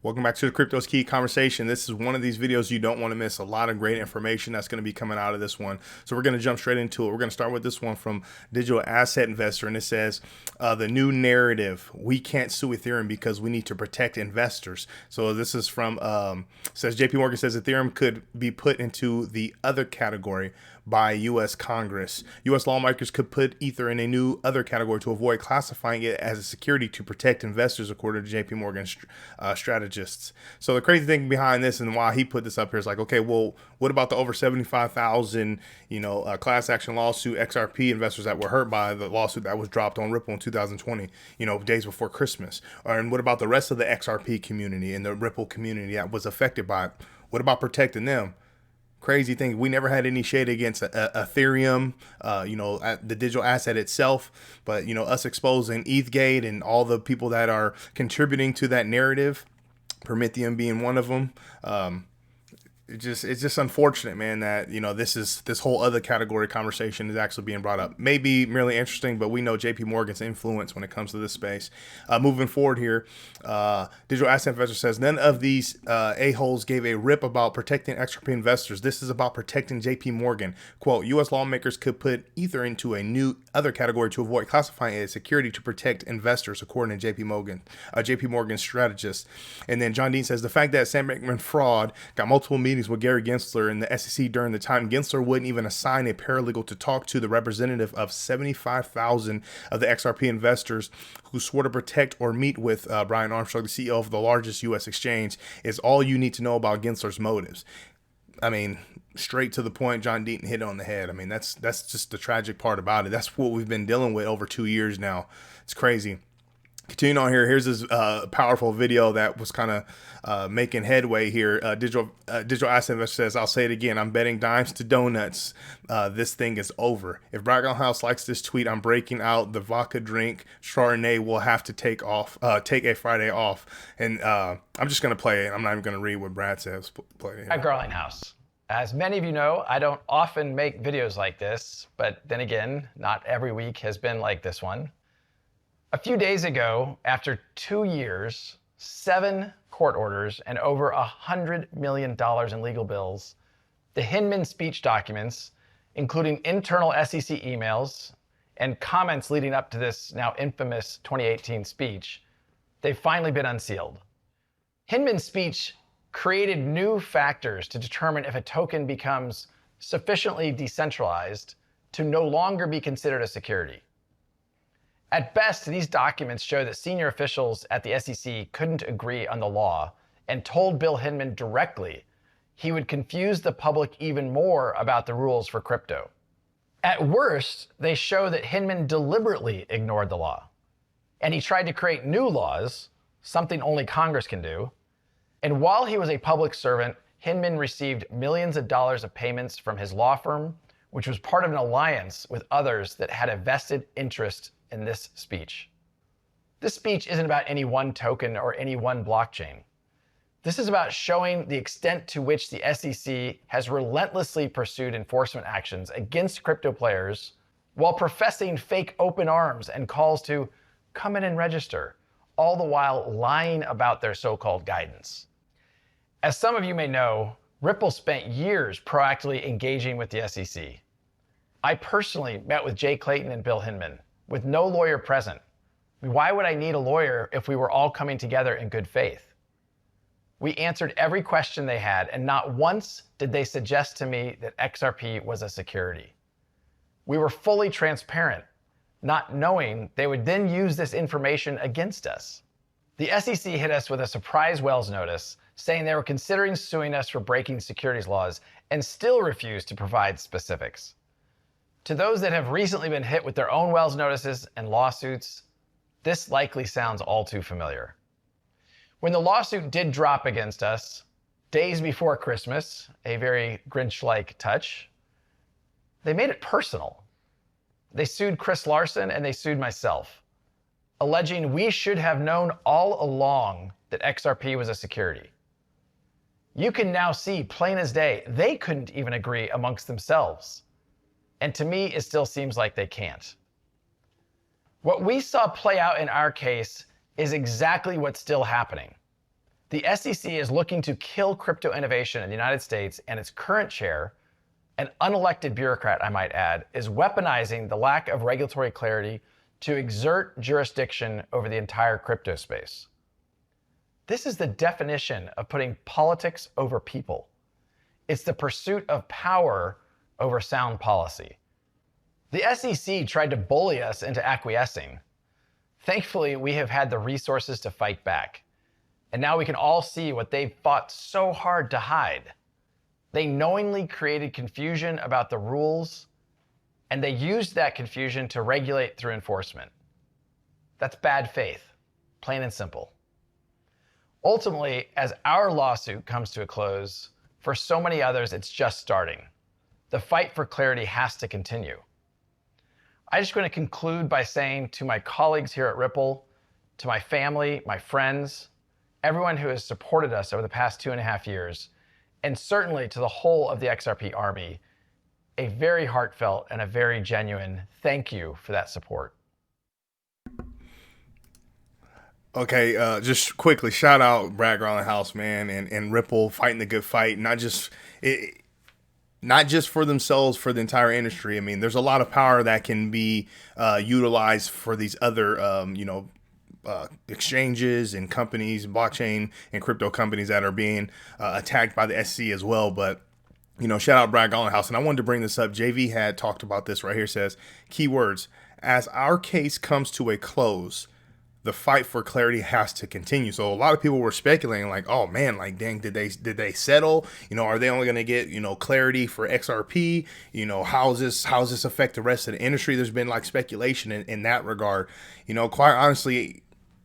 Welcome back to the Crypto's Key conversation. This is one of these videos you don't want to miss. A lot of great information that's going to be coming out of this one. So we're going to jump straight into it. We're going to start with this one from Digital Asset Investor, and it says, the new narrative, we can't sue Ethereum because we need to protect investors. So this is from, says JP Morgan says Ethereum could be put into the other category by U.S. Congress. U.S. lawmakers could put Ether in a new other category to avoid classifying it as a security to protect investors, according to JP Morgan strategists. So the crazy thing behind this and why he put this up here is like, okay, well, what about the over 75,000, class action lawsuit XRP investors that were hurt by the lawsuit that was dropped on Ripple in 2020, days before Christmas? And what about the rest of the XRP community and the Ripple community that was affected by it? What about protecting them? Crazy thing. We never had any shade against Ethereum, the digital asset itself, but us exposing ETHgate and all the people that are contributing to that narrative, Prometheum being one of them. It's just unfortunate, man, that this whole other category conversation is actually being brought up. Maybe merely interesting, but we know JP Morgan's influence when it comes to this space. Moving forward here, Digital Asset Investor says none of these a-holes gave a rip about protecting XRP investors. This is about protecting JP Morgan. Quote, U.S. lawmakers could put Ether into a new other category to avoid classifying it as security to protect investors, according to JP Morgan strategist. And then John Dean says the fact that Sam Bankman-Fried got multiple meetings with Gary Gensler and the SEC during the time Gensler wouldn't even assign a paralegal to talk to the representative of 75,000 of the XRP investors who swore to protect or meet with Brian Armstrong, the CEO of the largest U.S. exchange, is all you need to know about Gensler's motives. I mean, straight to the point, John Deaton hit it on the head. I mean, that's just the tragic part about it. That's what we've been dealing with over 2 years now. It's crazy. Continuing on here, here's this powerful video that was kind of making headway here. Digital Asset Investor says, I'll say it again, I'm betting dimes to donuts. This thing is over. If Braggart House likes this tweet, I'm breaking out the vodka drink. Chardonnay will have to take a Friday off. And I'm just going to play it. I'm not even going to read what Brad says. Play it. At Garling House. As many of you know, I don't often make videos like this, but then again, not every week has been like this one. A few days ago, after 2 years, 7 court orders, and over $100 million in legal bills, the Hinman speech documents, including internal SEC emails and comments leading up to this now infamous 2018 speech, they've finally been unsealed. Hinman's speech created new factors to determine if a token becomes sufficiently decentralized to no longer be considered a security. At best, these documents show that senior officials at the SEC couldn't agree on the law and told Bill Hinman directly he would confuse the public even more about the rules for crypto. At worst, they show that Hinman deliberately ignored the law, and he tried to create new laws, something only Congress can do. And while he was a public servant, Hinman received millions of dollars of payments from his law firm, which was part of an alliance with others that had a vested interest in this speech. This speech isn't about any one token or any one blockchain. This is about showing the extent to which the SEC has relentlessly pursued enforcement actions against crypto players while professing fake open arms and calls to come in and register, all the while lying about their so-called guidance. As some of you may know, Ripple spent years proactively engaging with the SEC. I personally met with Jay Clayton and Bill Hinman, with no lawyer present. Why would I need a lawyer if we were all coming together in good faith? We answered every question they had, and not once did they suggest to me that XRP was a security. We were fully transparent, not knowing they would then use this information against us. The SEC hit us with a surprise Wells notice saying they were considering suing us for breaking securities laws and still refused to provide specifics. To those that have recently been hit with their own Wells notices and lawsuits, this likely sounds all too familiar. When the lawsuit did drop against us, days before Christmas, a very Grinch-like touch, they made it personal. They sued Chris Larson and they sued myself, alleging we should have known all along that XRP was a security. You can now see plain as day, they couldn't even agree amongst themselves. And to me, it still seems like they can't. What we saw play out in our case is exactly what's still happening. The SEC is looking to kill crypto innovation in the United States, and its current chair, an unelected bureaucrat, I might add, is weaponizing the lack of regulatory clarity to exert jurisdiction over the entire crypto space. This is the definition of putting politics over people. It's the pursuit of power over sound policy. The SEC tried to bully us into acquiescing. Thankfully, we have had the resources to fight back. And now we can all see what they've fought so hard to hide. They knowingly created confusion about the rules, and they used that confusion to regulate through enforcement. That's bad faith, plain and simple. Ultimately, as our lawsuit comes to a close, for so many others, it's just starting. The fight for clarity has to continue. I'm just going to conclude by saying to my colleagues here at Ripple, to my family, my friends, everyone who has supported us over the past 2.5 years, and certainly to the whole of the XRP Army, a very heartfelt and a very genuine thank you for that support. Okay, just quickly, shout out Brad Garlinghouse, man, and Ripple fighting the good fight, not just for themselves, for the entire industry. I mean, there's a lot of power that can be utilized for these other, exchanges and companies, blockchain and crypto companies that are being attacked by the SEC as well. But shout out Brad Garlinghouse, and I wanted to bring this up. JV had talked about this right here. Says keywords: as our case comes to a close, the fight for clarity has to continue. So a lot of people were speculating like, oh man, like dang, did they settle? Are they only going to get, clarity for XRP? How's this affect the rest of the industry? There's been like speculation in that regard. Quite honestly,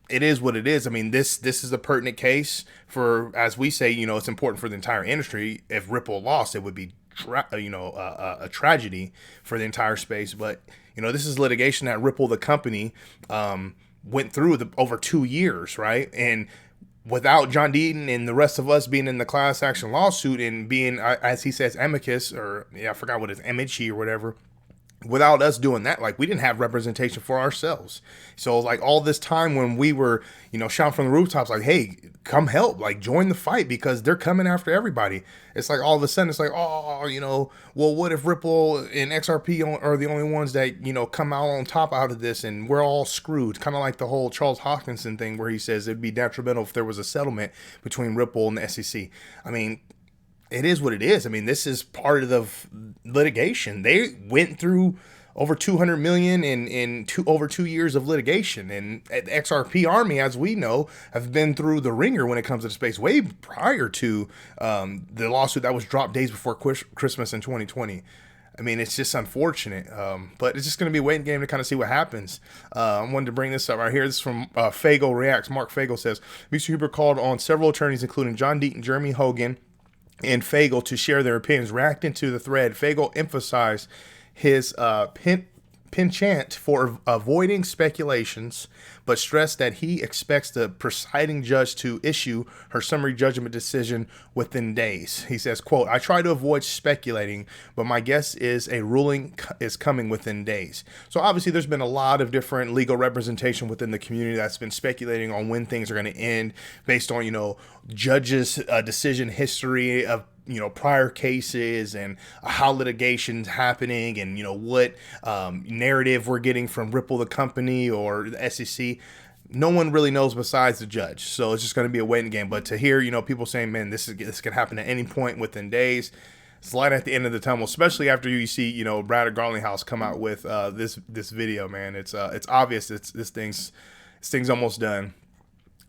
it is what it is. I mean, this is a pertinent case for, as we say, it's important for the entire industry. If Ripple lost, it would be a tragedy for the entire space. But this is litigation that Ripple, the company, went through over 2 years, right? And without John Deaton and the rest of us being in the class action lawsuit and being, as he says, amicus, or I forgot what it's, amici or whatever, without us doing that, like we didn't have representation for ourselves. So like all this time when we were, shouting from the rooftops, like, hey, come help, like join the fight because they're coming after everybody. It's like all of a sudden it's like, oh, well, what if Ripple and XRP are the only ones that, come out on top out of this and we're all screwed. Kind of like the whole Charles Hoskinson thing where he says it'd be detrimental if there was a settlement between Ripple and the SEC. I mean, it is what it is. I mean, this is part of the litigation. They went through over 200 million in over 2 years of litigation, and the XRP Army, as we know, have been through the ringer when it comes to the space way prior to the lawsuit that was dropped days before Christmas in 2020. I mean, it's just unfortunate, but it's just going to be a waiting game to kind of see what happens. I wanted to bring this up right here. This is from Fago Reacts. Mark Fago says, Mr. Huber called on several attorneys, including John Deaton, Jeremy Hogan, and Fago to share their opinions. Reacting to the thread, Fago emphasized his penchant for avoiding speculations, but stressed that he expects the presiding judge to issue her summary judgment decision within days. He says, quote, I try to avoid speculating, but my guess is a ruling is coming within days. So obviously there's been a lot of different legal representation within the community that's been speculating on when things are going to end based on, judges' decision history of prior cases and how litigation's happening and, what narrative we're getting from Ripple, the company, or the SEC. No one really knows besides the judge. So it's just going to be a waiting game. But to hear, people saying, man, this can happen at any point within days. It's light at the end of the tunnel, especially after you see, Brad Garlinghouse come out with this video, man. It's obvious this thing's almost done.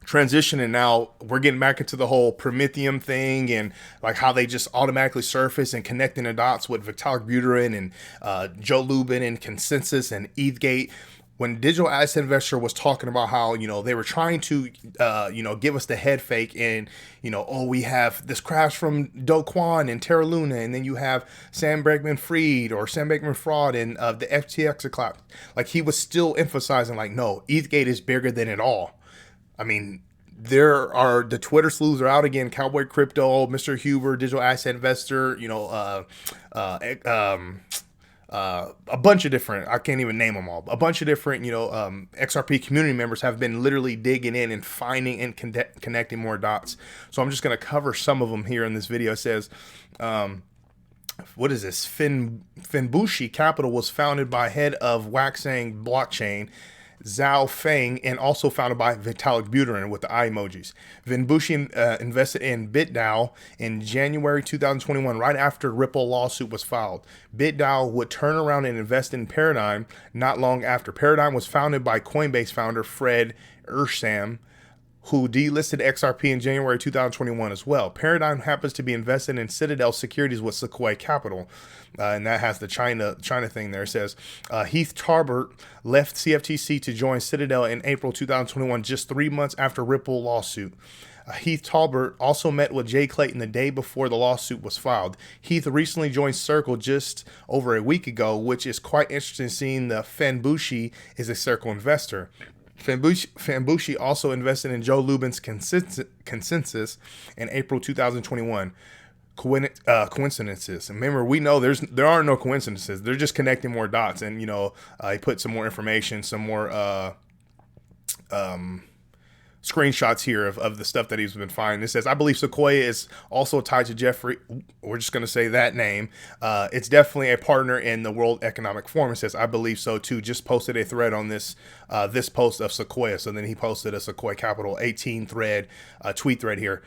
Transitioning now, we're getting back into the whole Prometheum thing and like how they just automatically surface and connecting the dots with Vitalik Buterin and Joe Lubin and Consensus and ETHgate. When Digital Asset Investor was talking about how, they were trying to, give us the head fake and, we have this crash from Do Kwon and Terra Luna, and then you have Sam Bankman-Fried or Sam Bankman-Fraud and the FTX collapse. Like he was still emphasizing like, no, ETHgate is bigger than it all. I mean, the Twitter sleuths are out again. Cowboy Crypto, Mr. Huber, Digital Asset Investor, a bunch of different, I can't even name them all, a bunch of different, XRP community members have been literally digging in and finding and connecting more dots. So I'm just going to cover some of them here in this video. It says, what is this? Finbushi Capital was founded by head of Waxang Blockchain, Zhao Feng, and also founded by Vitalik Buterin with the eye emojis. Finbushi invested in BitDAO in January 2021, right after Ripple lawsuit was filed. BitDAO would turn around and invest in Paradigm not long after. Paradigm was founded by Coinbase founder Fred Ersam, who delisted XRP in January 2021 as well. Paradigm happens to be invested in Citadel Securities with Sequoia Capital, and that has the China thing there. It says Heath Tarbert left CFTC to join Citadel in April 2021, just 3 months after Ripple lawsuit. Heath Tarbert also met with Jay Clayton the day before the lawsuit was filed. Heath recently joined Circle just over a week ago, which is quite interesting, seeing the Finbushi is a Circle investor. Finbushi also invested in Joe Lubin's consensus in April 2021. Coincidences. And remember, we know there are no coincidences. They're just connecting more dots. And, he put some more information, some more screenshots here of the stuff that he's been finding. It says, I believe Sequoia is also tied to Jeffrey. We're just going to say that name. It's definitely a partner in the World Economic Forum. It says, I believe so too. Just posted a thread on this post of Sequoia. So then he posted a Sequoia Capital 18 thread, tweet thread here.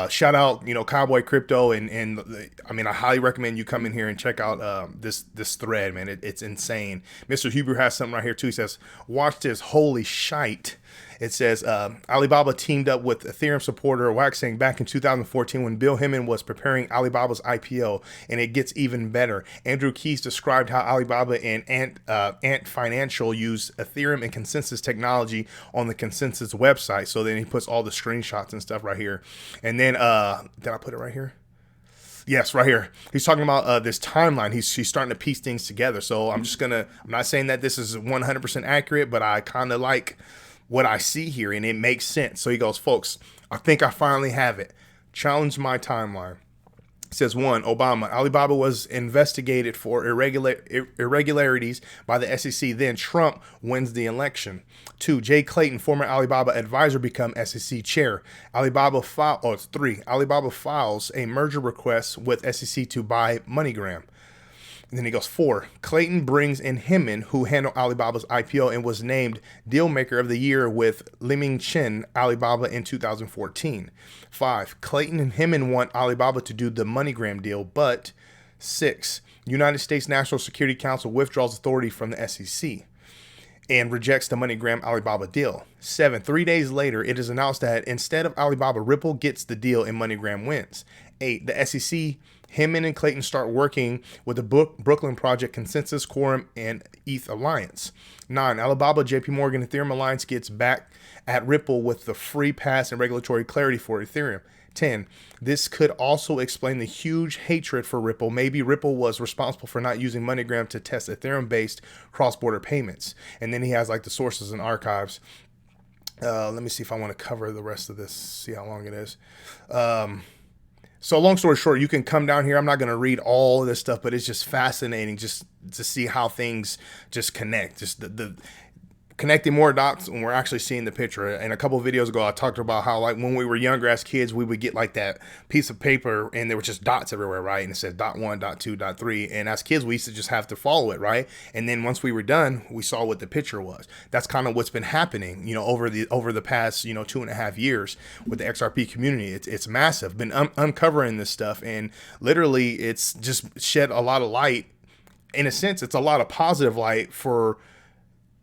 Shout out, Cowboy Crypto. I highly recommend you come in here and check out this thread, man. It's insane. Mr. Huber has something right here too. He says, watch this, holy shite. It says Alibaba teamed up with Ethereum supporter Waxing back in 2014 when Bill Hemming was preparing Alibaba's IPO, and it gets even better. Andrew Keys described how Alibaba and Ant Financial use Ethereum and consensus technology on the consensus website. So then he puts all the screenshots and stuff right here. And then, did I put it right here? Yes, right here. He's talking about this timeline. He's starting to piece things together. So I'm not saying that this is 100% accurate, but I kind of like what I see here, and it makes sense. So he goes, folks, I think I finally have it. Challenge my timeline. It says 1, Obama. Alibaba was investigated for irregularities by the SEC. Then Trump wins the election. 2, Jay Clayton, former Alibaba advisor, become SEC chair. 3, Alibaba files a merger request with SEC to buy MoneyGram. And then he goes 4, Clayton brings in Hemming, who handled Alibaba's IPO and was named Deal Maker of the Year with Liming Chen, Alibaba in 2014. 5, Clayton and Hemming want Alibaba to do the MoneyGram deal, but 6, United States National Security Council withdraws authority from the SEC and rejects the MoneyGram Alibaba deal. 7, 3 days later, it is announced that instead of Alibaba, Ripple gets the deal and MoneyGram wins. 8, the SEC, Hemming and Clayton start working with the Brooklyn Project, Consensus, Quorum, and ETH Alliance. 9, Alibaba, JP Morgan, Ethereum Alliance gets back at Ripple with the free pass and regulatory clarity for Ethereum. 10, this could also explain the huge hatred for Ripple. Maybe Ripple was responsible for not using MoneyGram to test Ethereum-based cross-border payments. And then he has like the sources and archives. Let me see if I want to cover the rest of this, see how long it is. So long story short, you can come down here. I'm not going to read all of this stuff, but it's just fascinating just to see how things just connect. Just the connecting more dots when we're actually seeing the picture. And a couple of videos ago, I talked about how, like, when we were younger as kids, we would get like that piece of paper and there were just dots everywhere, right? And it said dot 1, dot 2, dot 3. And as kids, we used to just have to follow it, right? And then once we were done, we saw what the picture was. That's kind of what's been happening, over the past, 2.5 years with the XRP community. It's massive. Been uncovering this stuff, and literally it's just shed a lot of light. In a sense, it's a lot of positive light for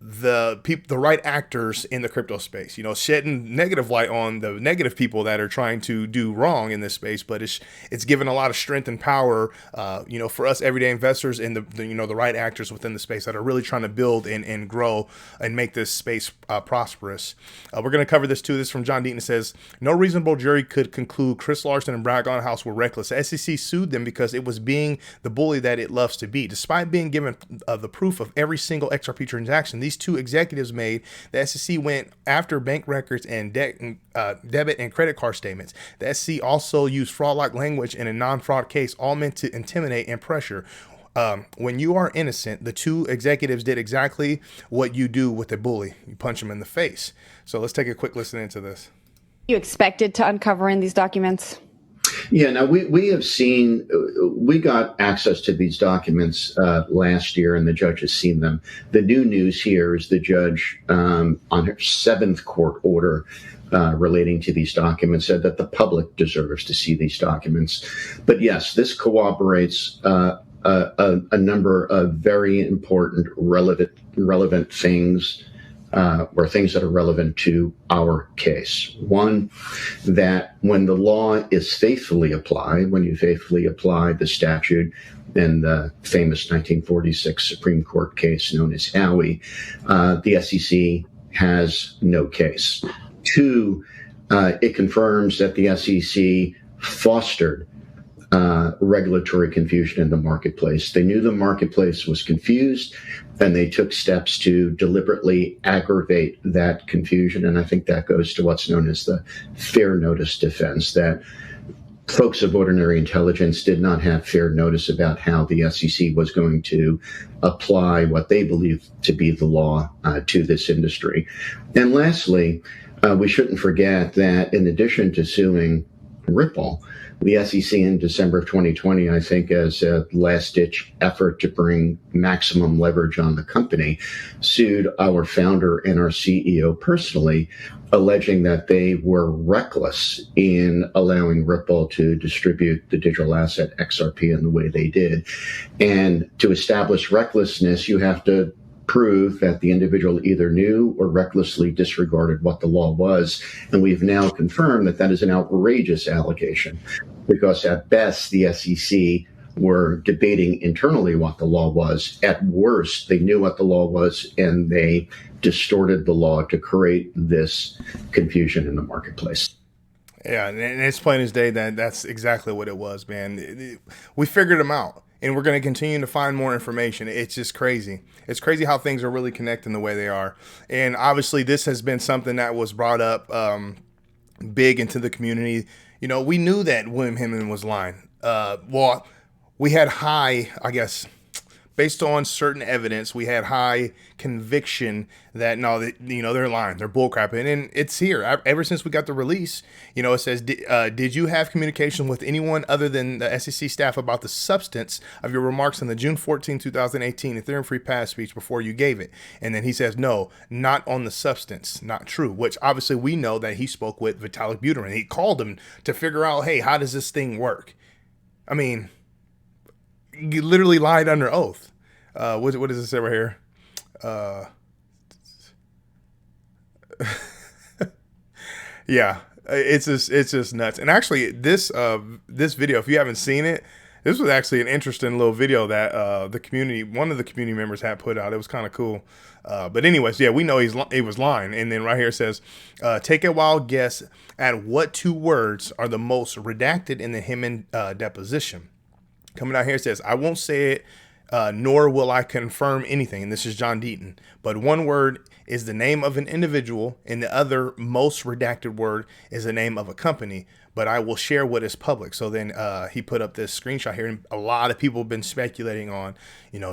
the right actors in the crypto space, shedding negative light on the negative people that are trying to do wrong in this space. But it's given a lot of strength and power, for us everyday investors and the right actors within the space that are really trying to build and grow and make this space prosperous. We're going to cover this too. This is from John Deaton. It says, no reasonable jury could conclude Chris Larson and Brad House were reckless. The SEC sued them because it was being the bully that it loves to be. Despite being given the proof of every single XRP transaction these two executives made, the SEC went after bank records and debit and credit card statements. The SEC also used fraud-like language in a non-fraud case, all meant to intimidate and pressure. When you are innocent, the two executives did exactly what you do with a bully. You punch them in the face. So let's take a quick listen into this. You expected to uncover in these documents? Yeah, now we have seen, we got access to these documents last year, and the judge has seen them. The new news here is the judge, on her seventh court order relating to these documents, said that the public deserves to see these documents. But yes, this corroborates a number of very important, relevant things, or things that are relevant to our case. One, that when the law is faithfully applied, when you faithfully apply the statute in the famous 1946 Supreme Court case known as Howey, the SEC has no case. Two, it confirms that the SEC fostered regulatory confusion in the marketplace. They knew the marketplace was confused, and they took steps to deliberately aggravate that confusion. And I think that goes to what's known as the fair notice defense, that folks of ordinary intelligence did not have fair notice about how the SEC was going to apply what they believed to be the law to this industry. And lastly, we shouldn't forget that in addition to suing Ripple, the SEC in December of 2020, I think, as a last-ditch effort to bring maximum leverage on the company, sued our founder and our CEO personally, alleging that they were reckless in allowing Ripple to distribute the digital asset XRP in the way they did. And to establish recklessness, you have to prove that the individual either knew or recklessly disregarded what the law was. And we've now confirmed that that is an outrageous allegation, because at best, the SEC were debating internally what the law was. At worst, they knew what the law was, and they distorted the law to create this confusion in the marketplace. Yeah, and it's plain as day that that's exactly what it was, man. We figured them out, and we're going to continue to find more information. It's just crazy. It's crazy how things are really connecting the way they are. And obviously, this has been something that was brought up big into the community. You know, we knew that William Hinman was lying. Well, we had high, I guess, based on certain evidence, we had high conviction that no, they're lying, they're bullcrapping, and it's here. Ever since we got the release, it says, did you have communication with anyone other than the SEC staff about the substance of your remarks in the June 14, 2018 Ethereum Free Pass speech before you gave it? And then he says, no, not on the substance, not true, which obviously we know that he spoke with Vitalik Buterin. He called him to figure out, hey, how does this thing work? I mean, you literally lied under oath. What does it say right here? Yeah, it's just nuts. And actually, this video, if you haven't seen it, this was actually an interesting little video that one of the community members had put out. It was kind of cool. But anyways, yeah, we know he was lying. And then right here it says, take a wild guess at what two words are the most redacted in the Hinman deposition. Coming out here, it says, I won't say it, nor will I confirm anything. And this is John Deaton. But one word is the name of an individual, and the other most redacted word is the name of a company. But I will share what is public. So then he put up this screenshot here, and a lot of people have been speculating on,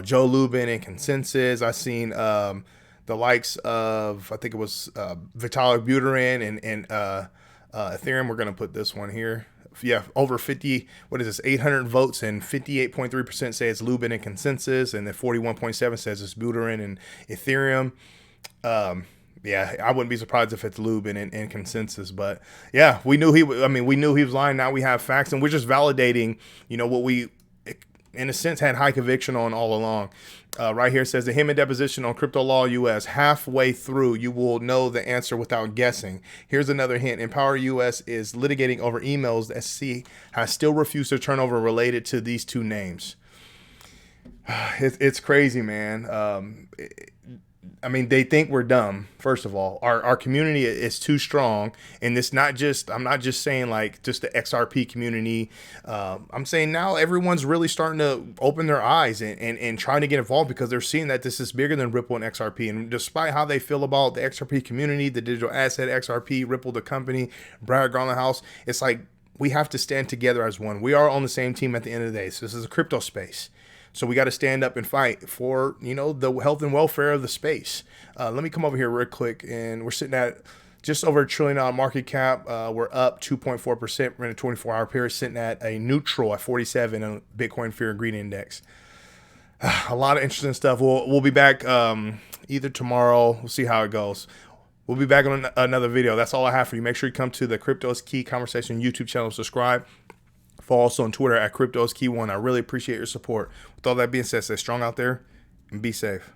Joe Lubin and Consensus. I've seen the likes of, I think it was Vitalik Buterin and Ethereum. We're going to put this one here. Yeah, over 800 votes, and 58.3% say it's Lubin and Consensus, and then 41.7 says it's Buterin and Ethereum. Yeah, I wouldn't be surprised if it's Lubin and Consensus, but yeah, we knew he was lying. Now we have facts, and we're just validating, what we, in a sense, had high conviction on all along. Right here it says the Hinman deposition on Crypto Law US. Halfway through, you will know the answer without guessing. Here's another hint. Empower US is litigating over emails the SEC has still refused to turn over related to these two names. It's crazy, man. They think we're dumb. First of all, our community is too strong, and it's not just, I'm not just saying like just the XRP community. I'm saying now everyone's really starting to open their eyes and trying to get involved, because they're seeing that this is bigger than Ripple and XRP. And despite how they feel about the XRP community, the digital asset XRP, Ripple, the company, Brad Garland House, it's like we have to stand together as one. We are on the same team at the end of the day. So this is a crypto space. So we got to stand up and fight for, you know, the health and welfare of the space. Let me come over here real quick, and we're sitting at just over $1 trillion market cap. We're up 2.4% in a 24-hour period, sitting at a neutral at 47 on Bitcoin Fear and Greed Index. A lot of interesting stuff. We'll be back either tomorrow. We'll see how it goes. We'll be back on another video. That's all I have for you. Make sure you come to the Crypto is Key Conversation YouTube channel. Subscribe. Follow us on Twitter at Crypto is Key 1. I really appreciate your support. With all that being said, stay strong out there and be safe.